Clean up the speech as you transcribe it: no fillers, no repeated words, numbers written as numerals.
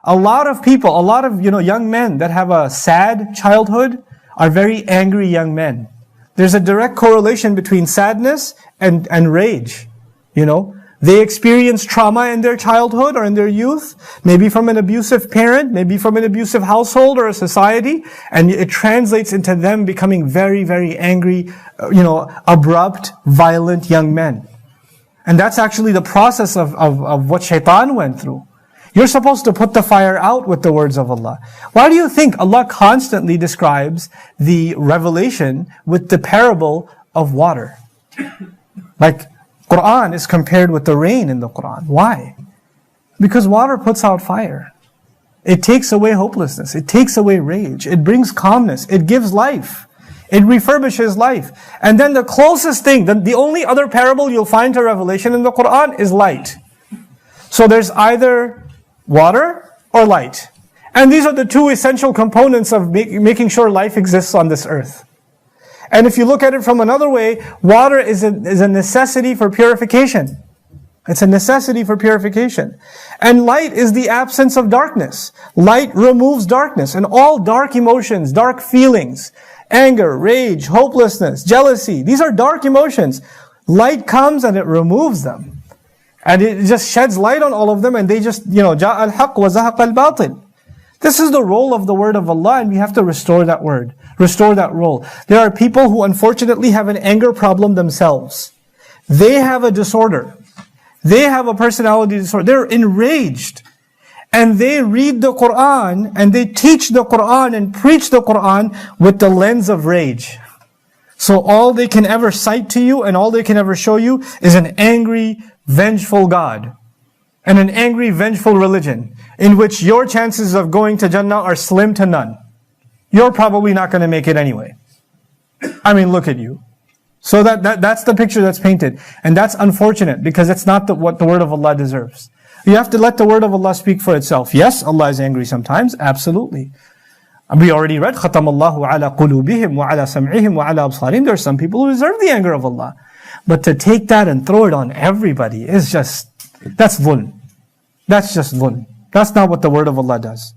A lot of people, a lot of, young men that have a sad childhood are very angry young men. There's a direct correlation between sadness and rage. They experience trauma in their childhood or in their youth, maybe from an abusive parent, maybe from an abusive household or a society, and it translates into them becoming very, very angry, abrupt, violent young men. And that's actually the process of what shaitan went through. You're supposed to put the fire out with the words of Allah. Why do you think Allah constantly describes the revelation with the parable of water? Like, Quran is compared with the rain in the Quran. Why? Because water puts out fire. It takes away hopelessness. It takes away rage. It brings calmness. It gives life. It refurbishes life. And then the closest thing, the only other parable you'll find to revelation in the Quran is light. So there's either water or light. And these are the two essential components of making sure life exists on this earth. And if you look at it from another way, water is a necessity for purification. It's a necessity for purification. And light is the absence of darkness. Light removes darkness. And all dark emotions, dark feelings, anger, rage, hopelessness, jealousy, these are dark emotions. Light comes and it removes them. And it just sheds light on all of them, and they just, جَاءَ الْحَقُّ وَزَهَقَ الْبَاطِلِ. This is the role of the word of Allah, and we have to restore that word, restore that role. There are people who unfortunately have an anger problem themselves. They have a disorder. They have a personality disorder. They're enraged. And they read the Quran, and they teach the Quran and preach the Quran with the lens of rage. So all they can ever cite to you and all they can ever show you is an angry, vengeful God. And an angry, vengeful religion in which your chances of going to Jannah are slim to none. You're probably not going to make it anyway. I mean, look at you. So that's the picture that's painted. And that's unfortunate because it's not what the word of Allah deserves. You have to let the word of Allah speak for itself. Yes, Allah is angry sometimes. Absolutely. We already read, خَتَمَ اللَّهُ عَلَى قُلُوبِهِمْ وَعَلَى سَمْعِهِمْ وَعَلَى أَبْصَارِهِمْ. There are some people who deserve the anger of Allah. But to take that and throw it on everybody is that's dhulm. That's just dhulm. That's not what the word of Allah does.